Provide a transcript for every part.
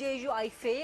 JUIFA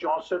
64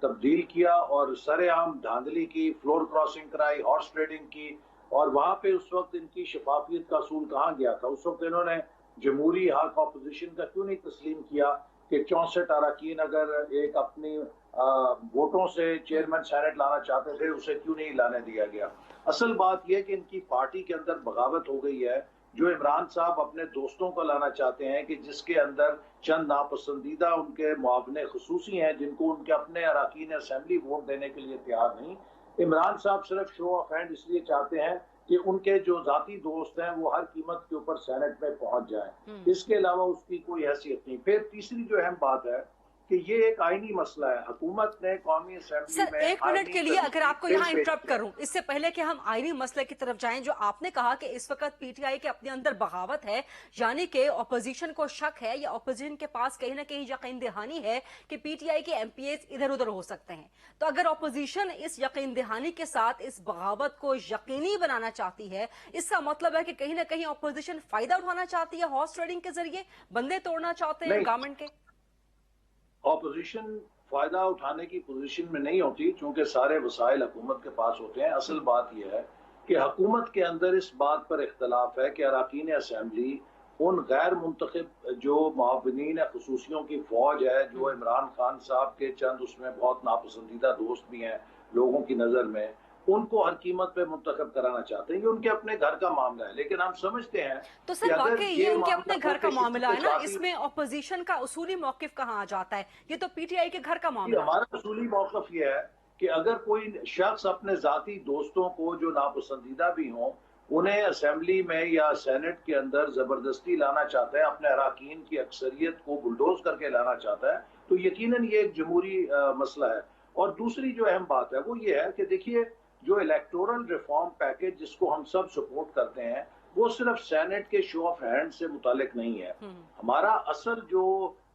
تبدیل کیا اور سر عام دھاندلی کی، فلور کراسنگ کرائی، ہارس ٹریڈنگ کی، اور وہاں پہ اس وقت ان کی شفافیت کا اصول کہاں گیا تھا؟ اس وقت انہوں نے جمہوری حق اپوزیشن کا کیوں نہیں تسلیم کیا کہ 64 اراکین اگر ایک اپنی ووٹوں سے چیئرمین سینٹ لانا چاہتے تھے اسے کیوں نہیں لانے دیا گیا؟ اصل بات یہ کہ ان کی پارٹی کے اندر بغاوت ہو گئی ہے، جو عمران صاحب اپنے دوستوں کو لانا چاہتے ہیں کہ جس کے اندر چند ناپسندیدہ ان کے معاون خصوصی ہیں جن کو ان کے اپنے اراکین اسمبلی ووٹ دینے کے لیے تیار نہیں۔ عمران صاحب صرف شو آف ہینڈ اس لیے چاہتے ہیں کہ ان کے جو ذاتی دوست ہیں وہ ہر قیمت کے اوپر سینٹ میں پہنچ جائیں، اس کے علاوہ اس کی کوئی حیثیت نہیں۔ پھر تیسری جو اہم بات ہے کہ یہ ایک آئینی مسئلہ ہے، حکومت نے قومی اسمبلی سر میں ایک منٹ کے لیے اگر آپ کو یہاں انٹرپٹ کروں، اس سے پہلے کہ ہم آئینی مسئلے کی طرف جائیں، جو آپ نے کہا کہ اس وقت پی ٹی آئی کے اپنے اندر بغاوت ہے، یعنی کہ اپوزیشن کو شک ہے یا اپوزیشن کے پاس کہیں نہ کہیں یقین دہانی ہے کہ پی ٹی آئی کے ایم پی ایز ادھر ادھر ہو سکتے ہیں، تو اگر اپوزیشن اس یقین دہانی کے ساتھ اس بغاوت کو یقینی بنانا چاہتی ہے، اس کا مطلب ہے کہ کہیں نہ کہیں اپوزیشن فائدہ اٹھانا چاہتی ہے ہارس ٹریڈنگ کے ذریعے، بندے توڑنا چاہتے ہیں گورنمنٹ کے؟ اپوزیشن فائدہ اٹھانے کی پوزیشن میں نہیں ہوتی چونکہ سارے وسائل حکومت کے پاس ہوتے ہیں۔ اصل بات یہ ہے کہ حکومت کے اندر اس بات پر اختلاف ہے کہ اراکین اسمبلی ان غیر منتخب جو معاونین خصوصیوں کی فوج ہے، جو عمران خان صاحب کے چند اس میں بہت ناپسندیدہ دوست بھی ہیں لوگوں کی نظر میں، ان کو ہر قیمت پہ منتخب کرانا چاہتے ہیں۔ یہ ان کے اپنے گھر کا معاملہ ہے، لیکن ہم سمجھتے ہیں تو سر واقعی یہ ان کے اپنے گھر کا معاملہ ہے نا، اس میں اپوزیشن کا اصولی موقف کہاں آ جاتا ہے؟ یہ تو پی ٹی آئی کے گھر کا معاملہ ہے۔ ہمارا اصولی موقف یہ ہے کہ اگر کوئی شخص اپنے ذاتی دوستوں کو جو ناپسندیدہ بھی ہوں انہیں اسمبلی میں یا سینٹ کے اندر زبردستی لانا چاہتا ہے، اپنے اراکین کی اکثریت کو بلڈوز کر کے لانا چاہتا ہے، تو یقیناً یہ ایک جمہوری مسئلہ ہے۔ اور دوسری جو اہم بات ہے وہ یہ ہے کہ دیکھیے جو الیکٹورل ریفارم پیکج جس کو ہم سب سپورٹ کرتے ہیں وہ صرف سینٹ کے شو آف ہینڈ سے متعلق نہیں ہے۔ ہمارا اصل جو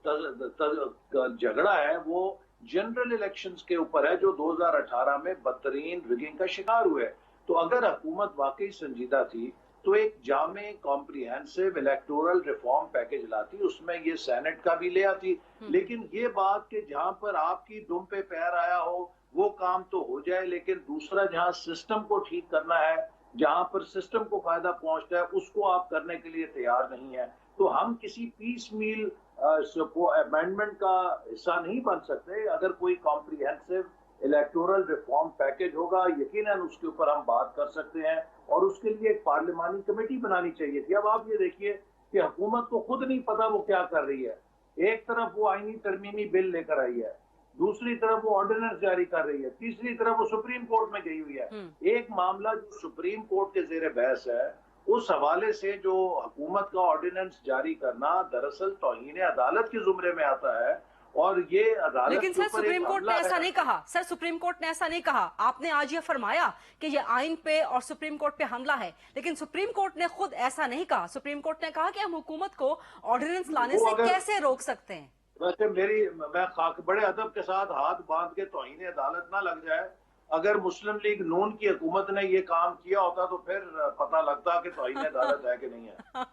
جھگڑا ہے وہ جنرل الیکشنز کے اوپر ہے جو 2018 میں بدترین ریگنگ کا شکار ہوئے۔ تو اگر حکومت واقعی سنجیدہ تھی تو ایک جامع کمپریہنسو الیکٹورل ریفارم پیکج لاتی، اس میں یہ سینٹ کا بھی لے آتی، لیکن یہ بات کہ جہاں پر آپ کی دم پہ پیر آیا ہو وہ کام تو ہو جائے، لیکن دوسرا جہاں سسٹم کو ٹھیک کرنا ہے، جہاں پر سسٹم کو فائدہ پہنچتا ہے اس کو آپ کرنے کے لیے تیار نہیں ہے۔ تو ہم کسی پیس میل امینڈمنٹ کا حصہ نہیں بن سکتے۔ اگر کوئی کمپریہنسو الیکٹورل ریفارم پیکج ہوگا یقیناً اس کے اوپر ہم بات کر سکتے ہیں، اور اس کے لیے ایک پارلیمانی کمیٹی بنانی چاہیے تھی۔ اب آپ یہ دیکھیے کہ حکومت کو خود نہیں پتا وہ کیا کر رہی ہے، ایک طرف وہ آئینی ترمیمی بل لے کر آئی ہے، دوسری طرف وہ آرڈیننس جاری کر رہی ہے، تیسری طرف وہ سپریم کورٹ میں گئی ہوئی ہے۔ ایک معاملہ جو سپریم کورٹ کے زیر بحث ہے اس حوالے سے جو حکومت کا آرڈیننس جاری کرنا دراصل توہین عدالت کے زمرے میں آتا ہے، اور یہ عدالت لیکن سر سپریم کورٹ نے ایسا نہیں کہا، سر سپریم کورٹ نے ایسا نہیں کہا۔ آپ نے آج یہ فرمایا کہ یہ آئین پہ اور سپریم کورٹ پہ حملہ ہے، لیکن سپریم کورٹ نے خود ایسا نہیں کہا۔ سپریم کورٹ نے کہا کہ ہم حکومت کو آرڈیننس لانے سے کیسے روک سکتے ہیں؟ ویسے میں بڑے ادب کے ساتھ ہاتھ باندھ کے توہین عدالت نہ لگ جائے، اگر مسلم لیگ نون کی حکومت نے یہ کام کیا ہوتا تو پھر پتہ لگتا کہ توہین عدالت ہے کہ نہیں ہے۔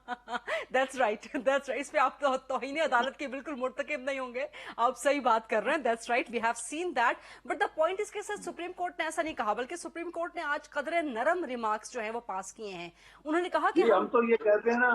That's right. اس پہ آپ توہین عدالت کے بالکل مرتکب نہیں ہوں گے، آپ صحیح بات کر رہے ہیں۔ That's right, we have seen that. But the point is کہ سر سپریم کورٹ نے ایسا نہیں کہا، بلکہ سپریم کورٹ نے آج قدرے نرم ریمارکس جو ہیں وہ پاس کیے ہیں۔ انہوں نے کہا کہ ہم تو یہ کہتے ہیں نا،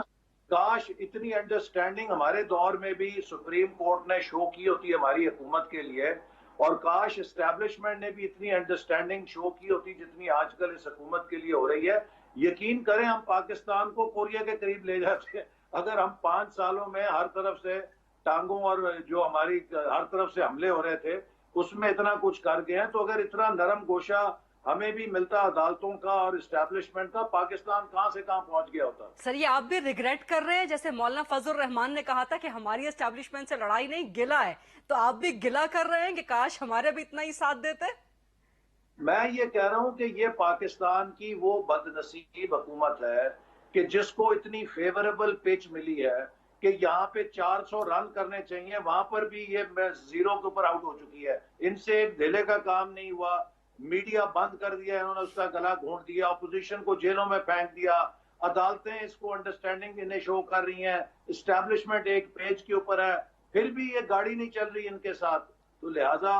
کاش اتنی انڈرسٹینڈنگ ہمارے دور میں بھی سپریم کورٹ نے شو کی ہوتی ہماری حکومت کے لیے، اور کاش اسٹیبلشمنٹ نے بھی اتنی انڈرسٹینڈنگ شو کی ہوتی جتنی آج کل اس حکومت کے لیے ہو رہی ہے۔ یقین کریں ہم پاکستان کو کوریا کے قریب لے جاتے ہیں اگر ہم 5 سالوں میں ہر طرف سے ٹانگوں اور جو ہماری ہر طرف سے حملے ہو رہے تھے اس میں اتنا کچھ کر گئے ہیں، تو اگر اتنا نرم گوشہ ہمیں بھی ملتا عدالتوں کا اور اسٹیبلشمنٹ کا، پاکستان کہاں سے کہاں پہنچ گیا ہوتا۔ سر یہ آپ بھی ریگریٹ کر رہے ہیں؟ جیسے مولانا فضل الرحمان نے کہا تھا کہ ہماری اسٹیبلشمنٹ سے لڑائی نہیں گلہ ہے، تو آپ بھی گلہ کر رہے ہیں کہ کاش ہمارے بھی اتنا ہی ساتھ دیتے؟ میں یہ کہہ رہا ہوں کہ یہ پاکستان کی وہ بد نصیب حکومت ہے کہ جس کو اتنی فیوریبل پچ ملی ہے کہ یہاں پہ 400 رن کرنے چاہیے، وہاں پر بھی یہ 0 کے اوپر آؤٹ ہو چکی ہے۔ ان سے ایک دھیلے کا کام نہیں ہوا، میڈیا بند کر دیا، انہوں نے اس کا گلا گھونٹ دیا، اپوزیشن کو جیلوں میں پھینک دیا، عدالتیں اس کو انڈرسٹینڈنگ انہیں شو کر رہی ہیں، اسٹیبلشمنٹ ایک پیج کے اوپر ہے، پھر بھی یہ گاڑی نہیں چل رہی ان کے ساتھ۔ تو لہٰذا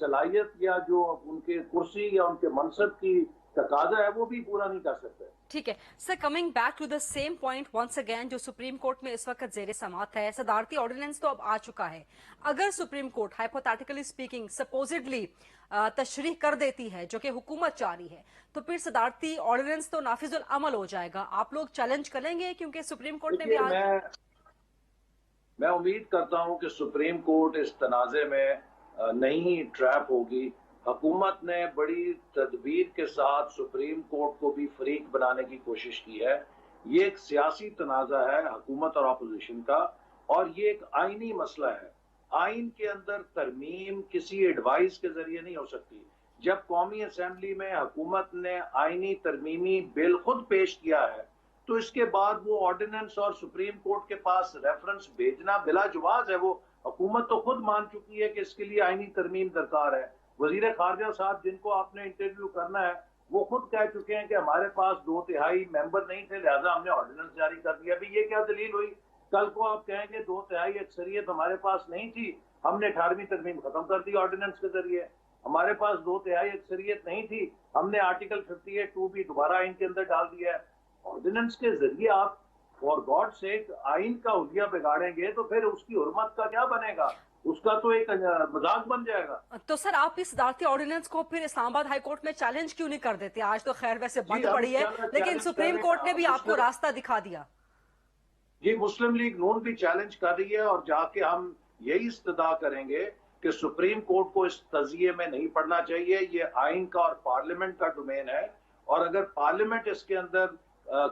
صلاحیت یا جو ان کے کرسی یا ان کے منصب کی تقاضا ہے وہ بھی پورا نہیں کر سکتے. ٹھیک ہے sir, coming back to the same point once again, جو سپریم کورٹ میں اس وقت زیر سماعت ہے, صدارتی آرڈیننس تو اب آ چکا ہے. اگر supreme court hypothetically speaking supposedly تشریح کر دیتی ہے جو کہ حکومت چاہ رہی ہے, تو پھر صدارتی آرڈیننس تو نافذ العمل ہو جائے گا. آپ لوگ چیلنج کریں گے کیونکہ سپریم کورٹ نے بھی میں امید کرتا ہوں کہ سپریم کورٹ اس تنازع میں نہیں ٹریپ ہوگی. حکومت نے بڑی تدبیر کے ساتھ سپریم کورٹ کو بھی فریق بنانے کی کوشش کی ہے. یہ ایک سیاسی تنازع ہے حکومت اور اپوزیشن کا, اور یہ ایک آئینی مسئلہ ہے. آئین کے اندر ترمیم کسی ایڈوائز کے ذریعے نہیں ہو سکتی. جب قومی اسمبلی میں حکومت نے آئینی ترمیمی بل خود پیش کیا ہے تو اس کے بعد وہ آرڈیننس اور سپریم کورٹ کے پاس ریفرنس بھیجنا بلا جواز ہے. وہ حکومت تو خود مان چکی ہے کہ اس کے لیے آئینی ترمیم درکار ہے. وزیر خارجہ صاحب جن کو آپ نے انٹرویو کرنا ہے وہ خود کہہ چکے ہیں کہ ہمارے پاس 2/3 ممبر نہیں تھے, لہٰذا ہم نے آرڈیننس جاری کر دیا. ابھی یہ کیا دلیل ہوئی؟ کل کو آپ کہیں گے 2/3 اکثریت ہمارے پاس نہیں تھی, ہم نے 18ویں ترمیم ختم کر دی آرڈیننس کے ذریعے. ہمارے پاس 2/3 اکثریت نہیں تھی, ہم نے آرٹیکل 58(2) بھی دوبارہ آئین کے اندر ڈال دیا ہے. آرڈیننس کے ذریعے آپ فار گاڈ سیک آئین کا حلیہ بگاڑیں گے تو پھر اس کی حرمت کا کیا بنے گا؟ اس کا تو ایک مذاق بن جائے گا. تو سر آپ اس صدارتی آرڈیننس کو پھر اسلام آباد ہائی کورٹ میں چیلنج کیوں نہیں کر دیتے؟ آج تو خیر ویسے بند پڑی ہے, لیکن سپریم کورٹ نے بھی آپ کو راستہ دکھا دیا. جی, مسلم لیگ نون بھی چیلنج کر رہی ہے, اور جا کے ہم یہی استدعا کریں گے کہ سپریم کورٹ کو اس تجزیے میں نہیں پڑنا چاہیے. یہ آئین کا اور پارلیمنٹ کا ڈومین ہے, اور اگر پارلیمنٹ اس کے اندر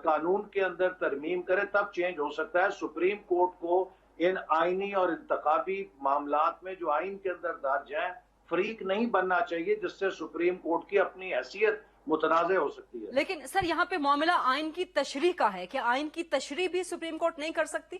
قانون کے اندر ترمیم کرے تب چینج ہو سکتا ہے. سپریم کورٹ کو ان آئینی اور انتخابی معاملات میں جو آئین کے اندر درج ہیں فریق نہیں بننا چاہیے, جس سے سپریم کورٹ کی اپنی حیثیت متنازع ہو سکتی ہے. لیکن سر یہاں پہ معاملہ آئین کی تشریح کا ہے کہ آئین کی تشریح بھی سپریم کورٹ نہیں کر سکتی.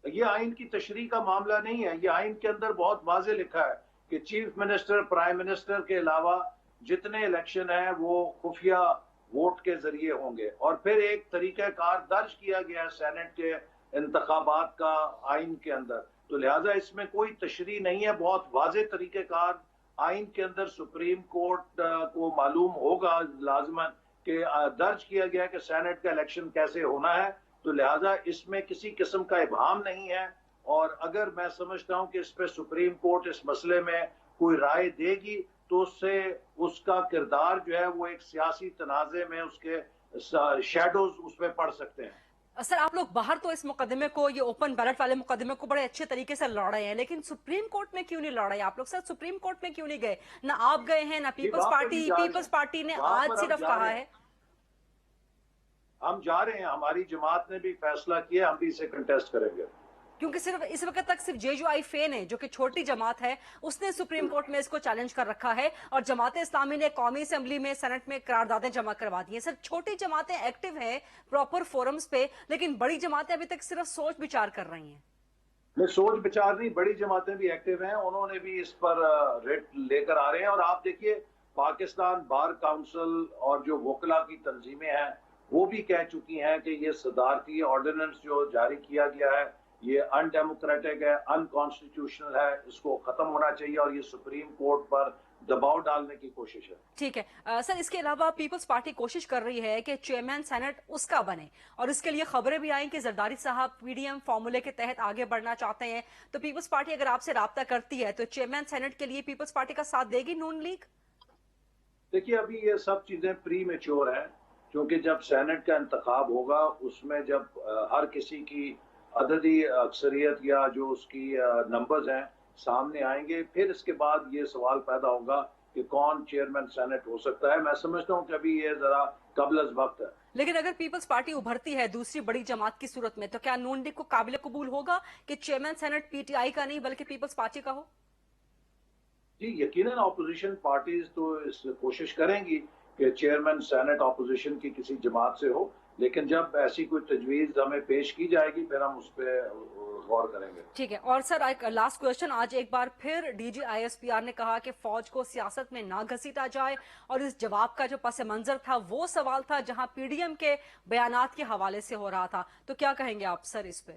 یہ آئین کی تشریح کا معاملہ نہیں ہے. یہ آئین کے اندر بہت واضح لکھا ہے کہ چیف منسٹر, پرائم منسٹر کے علاوہ جتنے الیکشن ہیں وہ خفیہ ووٹ کے ذریعے ہوں گے, اور پھر ایک طریقہ کار درج کیا گیا ہے سینٹ کے انتخابات کا آئین کے اندر. تو لہٰذا اس میں کوئی تشریح نہیں ہے, بہت واضح طریقہ کار آئین کے اندر سپریم کورٹ کو معلوم ہوگا لازماً کہ درج کیا گیا ہے کہ سینٹ کا الیکشن کیسے ہونا ہے. تو لہٰذا اس میں کسی قسم کا ابہام نہیں ہے, اور اگر میں سمجھتا ہوں کہ اس پہ سپریم کورٹ اس مسئلے میں کوئی رائے دے گی تو اس سے اس کا کردار جو ہے وہ ایک سیاسی تنازع میں اس کے شیڈوز اس میں پڑ سکتے ہیں. سر آپ لوگ باہر تو اس مقدمے کو, یہ اوپن بیلٹ والے مقدمے کو بڑے اچھے طریقے سے لڑ رہے ہیں, لیکن سپریم کورٹ میں کیوں نہیں لڑ رہے آپ لوگ؟ سر سپریم کورٹ میں کیوں نہیں گئے؟ نہ آپ گئے ہیں نہ پیپلز پارٹی نے آج صرف کہا ہے. ہم جا رہے ہیں, ہماری جماعت نے بھی فیصلہ کیا, ہم بھی اسے کنٹیسٹ کریں گے. کیونکہ صرف اس وقت تک صرف JUI نے, جو کہ چھوٹی جماعت ہے, اس نے سپریم کورٹ میں اس کو چیلنج کر رکھا ہے, اور جماعت اسلامی نے قومی اسمبلی میں سینٹ میں قراردادیں جمع کروا دی ہیں. سر چھوٹی جماعتیں ایکٹیو ہیں پراپر فورمز پہ, لیکن بڑی جماعتیں ابھی تک صرف سوچ بچار کر رہی ہیں. میں سوچ بچار نہیں, بڑی جماعتیں بھی ایکٹیو ہیں, انہوں نے بھی اس پر ریٹ لے کر آ رہے ہیں. اور آپ دیکھیے پاکستان بار کاؤنسل اور جو وکلا کی تنظیمیں ہیں وہ بھی کہہ چکی ہیں کہ یہ صدارتی آرڈیننس جو جاری کیا گیا ہے یہ ان ڈیموکریٹک ہے, ان کانسٹیٹیوشنل ہے, اس کو ختم ہونا چاہیے, اور یہ سپریم کورٹ پر دباؤ ڈالنے کی کوشش ہے. ٹھیک ہے سر, اس کے علاوہ پیپلز پارٹی کوشش کر رہی ہے کہ چیئرمین سینٹ اس کا بنے, اور اس کے لیے خبریں بھی آئیں کہ زرداری صاحب PDM فارمولے کے تحت آگے بڑھنا چاہتے ہیں. تو پیپلز پارٹی اگر آپ سے رابطہ کرتی ہے تو چیئرمین سینٹ کے لیے پیپلز پارٹی کا ساتھ دے گی نون لیگ؟ دیکھیے ابھی یہ سب چیزیں پری میچور ہیں, کیونکہ جب سینٹ کا انتخاب ہوگا اس میں جب ہر کسی کی عددی اکثریت یا جو اس کی نمبرز ہیں سامنے آئیں گے, پھر اس کے بعد یہ سوال پیدا ہوگا کہ کون چیئرمین سینٹ ہو سکتا ہے. میں سمجھتا ہوں کہ ابھی یہ ذرا قبل از وقت ہے. لیکن اگر پیپلز پارٹی ابھرتی ہے دوسری بڑی جماعت کی صورت میں, تو کیا نون لیگ کو قابل قبول ہوگا کہ چیئرمین سینٹ PTI کا نہیں بلکہ پیپلز پارٹی کا ہو؟ جی یقیناً اپوزیشن پارٹیز تو اس کوشش کریں گی کہ چیئرمین سینٹ اپوزیشن کی کسی جماعت سے ہو, لیکن جب ایسی کوئی تجویز ہمیں پیش کی جائے گی پھر ہم اس پہ غور کریں گے. ٹھیک ہے. اور سر ایک لاسٹ کوشچن, آج ایک بار پھر DG ISPR نے کہا کہ فوج کو سیاست میں نہ گھسیٹا جائے, اور اس جواب کا جو پس منظر تھا وہ سوال تھا جہاں PDM کے بیانات کے حوالے سے ہو رہا تھا. تو کیا کہیں گے آپ سر اس پہ؟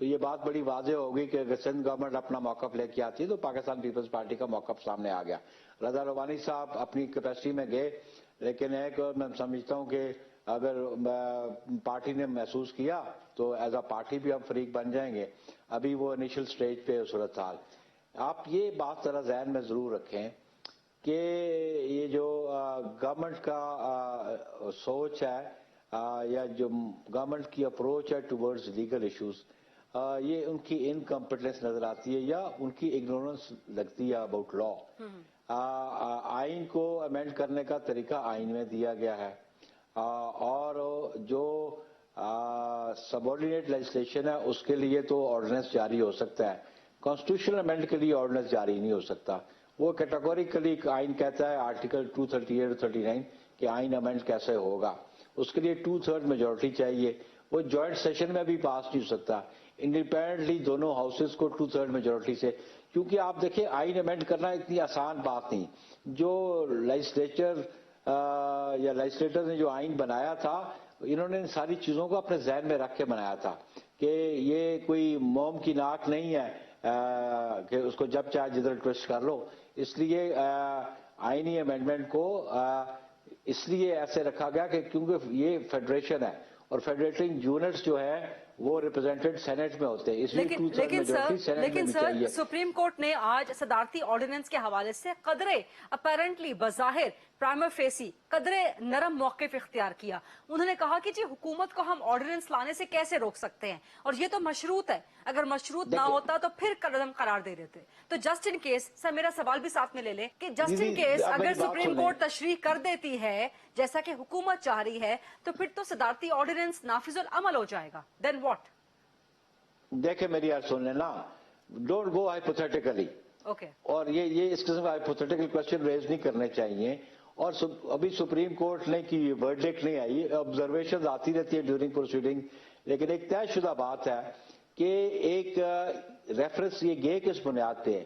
تو یہ بات بڑی واضح ہوگی کہ اگر سندھ گورنمنٹ اپنا موقف لے کے آتی ہے تو پاکستان پیپلز پارٹی کا موقف سامنے آ گیا. رضا روانی صاحب اپنی کیپیسٹی میں گئے، لیکن ایک میں سمجھتا ہوں کہ اگر پارٹی نے محسوس کیا تو ایز اے پارٹی بھی ہم فریق بن جائیں گے. ابھی وہ انیشل سٹیج پہ صورتحال. آپ یہ بات ذرا ذہن میں ضرور رکھیں کہ یہ جو گورنمنٹ کا سوچ ہے یا جو گورنمنٹ کی اپروچ ہے ٹورڈز لیگل ایشوز، یہ ان کی انکمپیٹنس نظر آتی ہے یا ان کی اگنورنس لگتی ہے اباؤٹ لا. آئین کو امینڈ کرنے کا طریقہ آئین میں دیا گیا ہے، اور جو سبارڈینیٹ لیجسلیشن ہے اس کے لیے تو آرڈیننس جاری ہو سکتا ہے. کانسٹیٹیوشنل امینڈ کے لیے آرڈیننس جاری نہیں ہو سکتا. وہ کیٹیگوریکلی آئین کہتا ہے آرٹیکل 238 اور 39 کہ آئین امینڈ کیسے ہوگا. اس کے لیے 2/3 میجورٹی چاہیے. وہ جوائنٹ سیشن میں بھی پاس نہیں ہو سکتا. انڈیپینڈنٹلی دونوں ہاؤسز کو 2/3 میجورٹی سے، کیونکہ آپ دیکھیں آئین امینڈ کرنا اتنی آسان بات نہیں. جو لیجسلیچر یا لیجسلیٹر نے جو آئین بنایا تھا، انہوں نے ان ساری چیزوں کو اپنے ذہن میں رکھ کے بنایا تھا کہ یہ کوئی موم کی ناک نہیں ہے کہ اس کو جب چاہے جدھر ٹوسٹ کر لو. اس لیے آئینی امینڈمنٹ کو اس لیے ایسے رکھا گیا کہ کیونکہ یہ فیڈریشن ہے اور فیڈریٹنگ یونٹس جو ہے وہ ریپرزینٹڈ سینٹ میں ہوتے ہیں، اس لیے 2/3 میجورٹی سینٹ میں بھی چاہیے. سپریم کورٹ نے آج صدارتی آرڈیننس کے حوالے سے قدرے اپیرنٹلی بظاہر پرائما فیسی قدرے نرم موقف اختیار کیا. انہوں نے کہا کہ جی حکومت کو ہم آرڈیننس لانے سے کیسے روک سکتے ہیں، اور یہ تو مشروط ہے، اگر مشروط نہ ہوتا تو پھر قدم قرار دے دیتے. تو جسٹ ان کیس سر میرا سوال بھی ساتھ میں لے لیں کہ جسٹ ان کیس اگر سپریم کورٹ تشریح کر دیتی ہے جیسا کہ حکومت چاہ رہی ہے تو پھر تو صدارتی آرڈیننس نافذ العمل ہو جائے گا. دین واٹ؟ دیکھیں میری یار سن لینا، ڈونٹ گو ہائپوتھیٹیکلی. اوکے. اور یہ اس قسم کا ہائپوتھیٹیکل کوشچن ریز نہیں کرنے چاہیے. اور ابھی سپریم کورٹ نے کی ورڈکٹ نہیں آئی، آبزرویشنز آتی رہتی ہے ڈیورنگ پروسیڈنگ، لیکن ایک طے شدہ بات ہے کہ ایک ریفرنس یہ گئے کس بنیاد پہ ہے.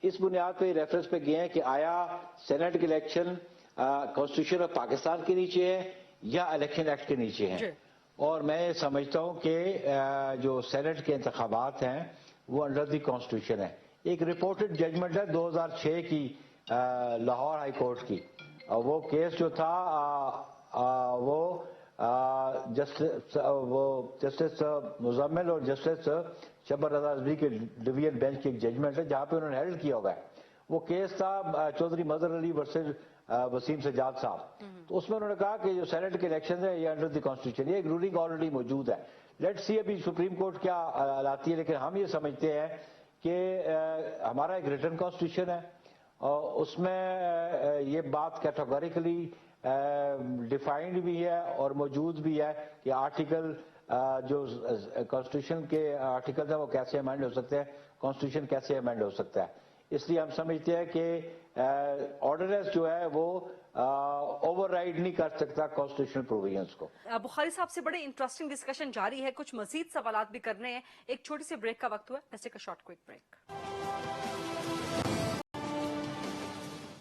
اس بنیاد پہ ریفرنس پہ گئے ہیں کہ آیا سینٹ کے الیکشن کانسٹیٹیوشن آف پاکستان کے نیچے ہے یا الیکشن ایکٹ کے نیچے ہیں. اور میں سمجھتا ہوں کہ جو سینٹ کے انتخابات ہیں وہ انڈر دی کانسٹیٹیوشن ہے. ایک رپورٹڈ ججمنٹ ہے 2006 کی لاہور ہائی کورٹ کی. وہ کیس جو تھا وہ جسٹس مزمل اور جسٹس شبر رضا رضوی کے ڈویژن بینچ کی ایک ججمنٹ ہے جہاں پہ انہوں نے ہیلڈ کیا ہوا ہے. وہ کیس تھا چودھری مظہر علی ورسز وسیم سجاد صاحب. تو اس میں انہوں نے کہا کہ جو سینٹ کے الیکشن ہے یہ انڈر دی کانسٹیٹیوشن، یہ ایک رولنگ آلریڈی موجود ہے. لیٹس سی ابھی سپریم کورٹ کیا لاتی ہے، لیکن ہم یہ سمجھتے ہیں کہ ہمارا ایک ریٹن کانسٹیٹیوشن ہے اور اس میں یہ بات کیٹیگوریکلی ڈیفائنڈ بھی ہے اور موجود بھی ہے کہ آرٹیکل جو کانسٹیٹیوشن کے آرٹیکل ہیں وہ کیسے امینڈ ہو سکتے ہیں، کانسٹیٹیوشن کیسے امینڈ ہو سکتا ہے. اس لیے ہم سمجھتے ہیں کہ آرڈیننس جو ہے وہ اوور رائڈ نہیں کر سکتا کانسٹیٹیوشنل پروویژنس کو. بخاری صاحب سے بڑے انٹرسٹنگ ڈسکشن جاری ہے، کچھ مزید سوالات بھی کرنے ہیں. ایک چھوٹی سی بریک کا وقت ہوا ہے، let's take a short quick break.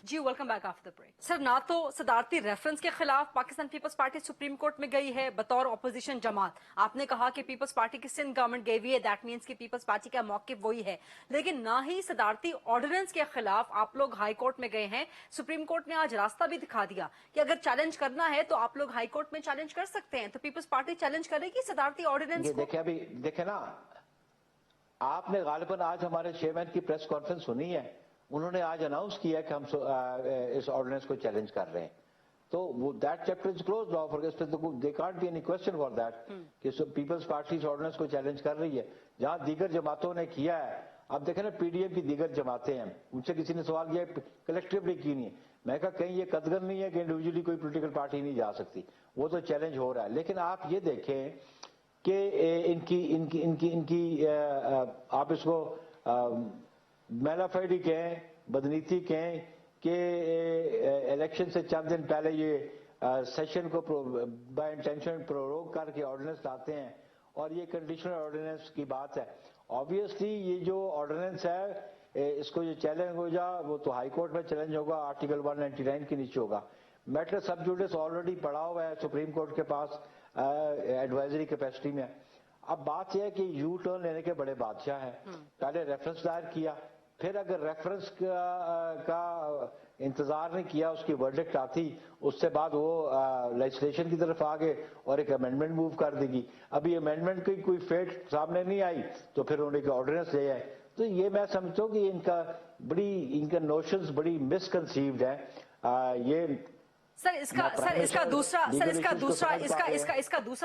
جی welcome back after break. Sir نہ تو صدارتی ریفرنس کے خلاف پاکستان پیپلز پارٹی سپریم کورٹ میں گئی ہے بطور اپوزیشن جماعت. آپ نے کہا کہ پیپلز پارٹی کی سندھ گورنمنٹ گئی ہوئی ہے، دیٹ مینس کہ پیپلز پارٹی کا موقف وہی ہے. لیکن نہ ہی صدارتی آرڈیننس کے خلاف آپ لوگ ہائی کورٹ میں گئے ہیں. سپریم کورٹ نے آج راستہ بھی دکھا دیا کہ اگر چیلنج کرنا ہے تو آپ لوگ ہائی کورٹ میں چیلنج کر سکتے ہیں. تو پیپلز پارٹی چیلنج کرے گی صدارتی آرڈیننس کو. دیکھیں نا، آپ نے غالباً آج ہمارے چیئرمین کی پریس کانفرنس سنی ہے، انہوں نے آج اناؤنس کیا کہ ہم اس آرڈیننس کو چیلنج کر رہے ہیں. تو that chapter is close now, for they can't be any question for that کہ پیپلز پارٹی اس آرڈیننس کو چیلنج کر رہی ہے جہاں دیگر جماعتوں نے کیا ہے. اب دیکھیں نا پی ڈی ایم کی دیگر جماعتیں ہیں، ان سے کسی نے سوال کیا کلیکٹیولی کی نہیں ہے. میں کہا کہیں یہ قدغن نہیں ہے کہ انڈیویجولی کوئی پولیٹیکل پارٹی نہیں جا سکتی، وہ تو چیلنج ہو رہا ہے. لیکن آپ یہ دیکھیں کہ ان کی آپ اس کو میلافائڈی کہیں، بدنیتی کہیں کہ الیکشن سے چند دن پہلے یہ سیشن کو بائی انٹینشن پروروگ کر کے آرڈیننس لاتے ہیں اور یہ کنڈیشنل آرڈیننس کی بات ہے. آبویسلی یہ جو آرڈیننس ہے اس کو جو چیلنج ہو جا وہ تو ہائی کورٹ میں چیلنج ہوگا، آرٹیکل 199 کے نیچے ہوگا. میٹر سب جوڈس آلریڈی پڑا ہوا ہے سپریم کورٹ کے پاس ایڈوائزری کیپیسٹی میں. اب بات یہ ہے کہ یو ٹرن لینے کے بڑے بادشاہ ہیں. پہلے ریفرنس دائر کیا, پھر اگر ریفرنس کا انتظار نہیں کیا, اس کی ورڈکٹ آتی, اس سے بعد وہ لیجسلیشن کی طرف آگے اور ایک امینڈمنٹ موو کر دے گی. ابھی امینڈمنٹ کی کوئی فیٹ سامنے نہیں آئی تو پھر انہیں کا آرڈیننس لے آئے. تو یہ میں سمجھتا ہوں کہ ان کا نوشنز بڑی مس کنسیوڈ ہے. یہ اس کا دوسرا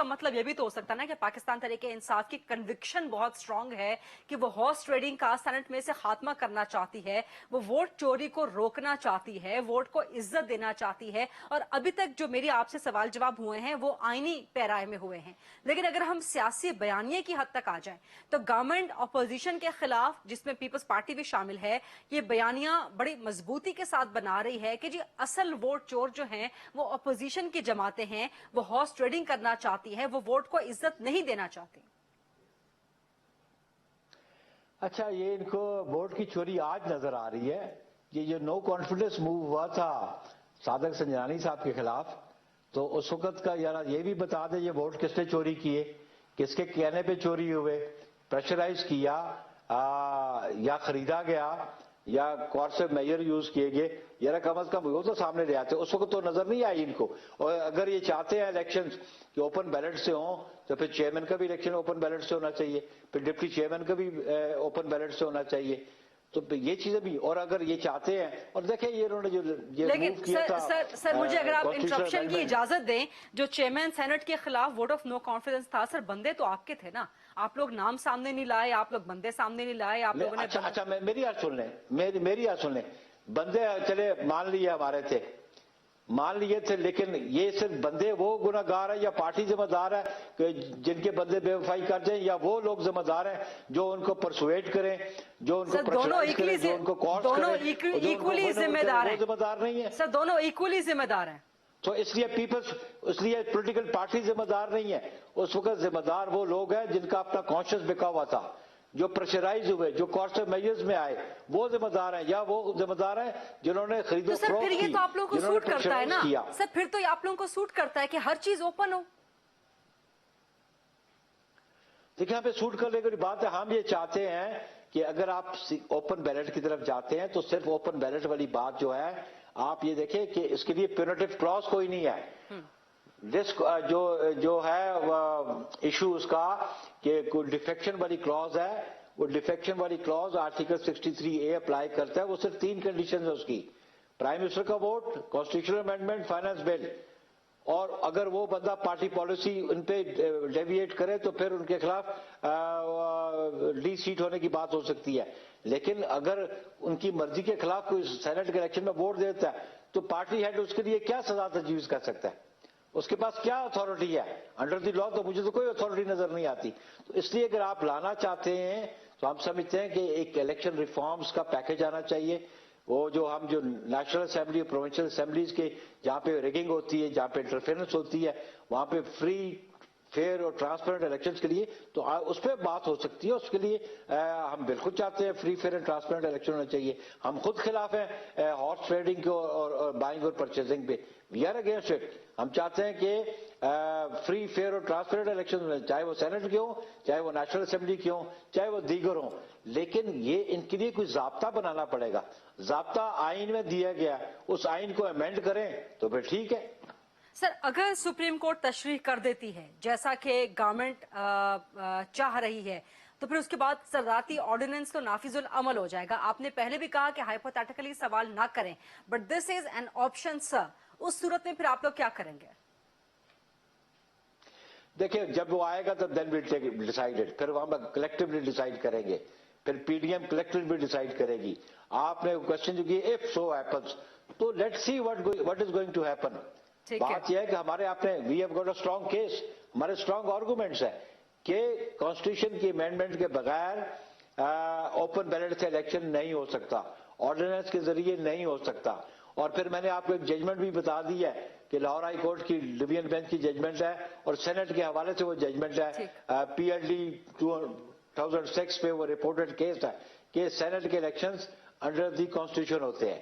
مطلب یہ بھی تو ہو سکتا نا کہ پاکستان تحریک انصاف کی کنوکشن بہت سٹرونگ ہے کہ وہ ہارس ٹریڈنگ کا سینٹ میں سے خاتمہ کرنا چاہتی ہے, وہ ووٹ چوری کو روکنا چاہتی ہے, ووٹ کو عزت دینا چاہتی ہے. اور ابھی تک جو میری آپ سے سوال جواب ہوئے ہیں وہ آئینی پیرائے میں ہوئے ہیں. لیکن اگر ہم سیاسی بیانیے کی حد تک آ جائیں تو گورنمنٹ اپوزیشن کے خلاف, جس میں پیپلز پارٹی بھی شامل ہے, یہ بیانیاں بڑی مضبوطی کے ساتھ بنا رہی ہے کہ جی اصل ووٹ چور جو ہیں وہ اپوزیشن کی جماعتیں ہیں, وہ ہارس ٹریڈنگ کرنا چاہتی ہے, وہ ووٹ کو عزت نہیں دینا چاہتی. اچھا, یہ ان کو ووٹ کی چوری آج نظر آ رہی ہے. یہ جو نو کانفیڈنس موو ہوا تھا صادق سنجرانی صاحب کے خلاف, تو اس وقت کا یار یہ بھی بتا دیں یہ ووٹ کس نے چوری کیے, کس کے کہنے پہ چوری ہوئے, پریشرائز کیا یا خریدا گیا یا کورسو میئر یوز کیے گئے, یار کم از کم وہ تو سامنے لے آتے. اس وقت تو نظر نہیں آئی ان کو. اور اگر یہ چاہتے ہیں الیکشنز کہ اوپن بیلٹ سے ہوں تو پھر چیئرمین کا بھی الیکشن اوپن بیلٹ سے ہونا چاہیے, پھر ڈپٹی چیئرمین کا بھی اوپن بیلٹ سے ہونا چاہیے. تو یہ چیزیں بھی, اور اگر یہ چاہتے ہیں, اور دیکھیں یہ انہوں نے جو لیکن سر مجھے اگر آپ انٹرپشن کی اجازت دیں, جو چیئرمین سینٹ کے خلاف ووٹ آف نو کانفیڈنس تھا, سر بندے تو آپ کے تھے نا, آپ لوگ نام سامنے نہیں لائے, آپ لوگ بندے سامنے نہیں لائے, آپ لوگوں نے. اچھا میری بات سن لیں, بندے چلے مان لیے ہمارے تھے, مان لیے تھے, لیکن یہ صرف بندے وہ گناہ گار ہے یا پارٹی ذمہ دار ہے کہ جن کے بندے بے وفائی کر جائیں, یا وہ لوگ ذمہ دار ہیں جو ان کو پرسویٹ کریں, جو ان کو پریشرائز کریں, جو ان کو کورس کریں, دونوں ایکولی ذمہ دار ہیں. ذمہ دار نہیں ہے سر, دونوں ایکولی ذمہ دار ہیں. تو اس لیے پولیٹیکل پارٹی ذمہ دار نہیں ہے. اس وقت ذمہ دار وہ لوگ ہیں جن کا اپنا کانشیس بکا ہوا تھا, جو پریشرائز ہوئے, جو کورسو میئرز میں آئے, وہ ذمہ دار ہیں, یا وہ ذمہ دار ہیں جنہوں نے خرید و فروخت کی. پھر یہ تو آپ لوگوں کو سوٹ کرتا ہے نا سر, پھر تو آپ لوگوں کو سوٹ کرتا ہے کہ ہر چیز اوپن ہو. دیکھیں, یہاں پہ سوٹ کرنے کی بات ہے. ہم یہ چاہتے ہیں کہ اگر آپ اوپن بیلٹ کی طرف جاتے ہیں تو صرف اوپن بیلٹ والی بات جو ہے, آپ یہ دیکھیں کہ اس کے لیے پیونیٹیو کلاس کوئی نہیں ہے. رسک جو ہے ایشو اس کا کہ کوئی ڈیفیکشن والی کلاز ہے, وہ ڈیفیکشن والی کلاز آرٹیکل 63A اپلائی کرتا ہے. وہ صرف 3 کنڈیشنز ہیں اس کی: پرائم منسٹر کا vote, constitutional amendment, finance bill. اور اگر وہ بندہ پارٹی پالیسی ان پہ ڈیویٹ کرے تو پھر ان کے خلاف ڈی سیٹ ہونے کی بات ہو سکتی ہے. لیکن اگر ان کی مرضی کے خلاف کوئی سینٹ کے الیکشن میں ووٹ دیتا ہے تو پارٹی ہیڈ اس کے لیے کیا سزا تجویز کر سکتا ہے؟ اس کے پاس کیا اتھارٹی ہے انڈر دی لا؟ تو مجھے تو کوئی اتھارٹی نظر نہیں آتی. تو اس لیے اگر آپ لانا چاہتے ہیں تو ہم سمجھتے ہیں کہ ایک الیکشن ریفارمز کا پیکج آنا چاہیے. وہ جو نیشنل اسمبلی اور پروونشل اسمبلیز کے جہاں پہ ریگنگ ہوتی ہے, جہاں پہ انٹرفیرنس ہوتی ہے, وہاں پہ فری فیئر اور ٹرانسپیرنٹ الیکشنز کے لیے تو اس پہ بات ہو سکتی ہے. اس کے لیے ہم بالکل چاہتے ہیں free fair and transparent election ہونا چاہیے. ہم خود خلاف ہیں ہارس ٹریڈنگ کو اور بائنگ اور پرچیزنگ پہ. We are against it. ہم چاہتے ہیں کہ فری فیئر اور ٹرانسپیرنٹ الیکشن, چاہے وہ سینٹ کے ہوں, چاہے وہ نیشنل اسمبلی کے ہوں, چاہے وہ دیگر ہوں, لیکن یہ ان کے لیے کوئی ضابطہ بنانا پڑے گا. ضابطہ آئین میں دیا گیا, اس آئین کو امینڈ کریں تو پھر ٹھیک ہے. سر, اگر سپریم کورٹ تشریح کر دیتی ہے جیسا کہ گورنمنٹ چاہ رہی ہے تو پھر اس کے بعد صدارتی آرڈیننس تو نافذ العمل ہو جائے گا. آپ نے پہلے بھی کہا کہ ہائپوتھیٹیکلی سوال نہ کریں, but this is an option sir. اس صورت میں پھر آپ لوگ کیا کریں گے؟ دیکھیں, جب وہ آئے گا تو دین ویل ٹیک ڈیسائیڈڈ, پھر ہم کلیکٹیولی ڈیسائیڈ کریں گے, پھر P D M collectively decide کرے گی. آپ نے کوشچن جو کی اف سو ہیپنس, تو let see what is going to happen. بات یہ ہے کہ ہمارے آپ نے we have got a strong case, ہمارے اسٹرانگ آرگومنٹس ہیں کہ کانسٹیٹیوشن کی امینڈمنٹ کے بغیر اوپن بیلٹ سے الیکشن نہیں ہو سکتا, آرڈیننس کے ذریعے نہیں ہو سکتا. اور پھر میں نے آپ کو ایک ججمنٹ بھی بتا دی ہے کہ لاہور ہائی کورٹ کی ڈویژن بینچ کی ججمنٹ ہے, اور سینٹ کے حوالے سے وہ ججمنٹ ہے, پی ایل ڈی 2006 پہ وہ رپورٹڈ کیس ہے کہ سینٹ کے الیکشنز انڈر دی کانسٹیٹیوشن ہوتے ہیں.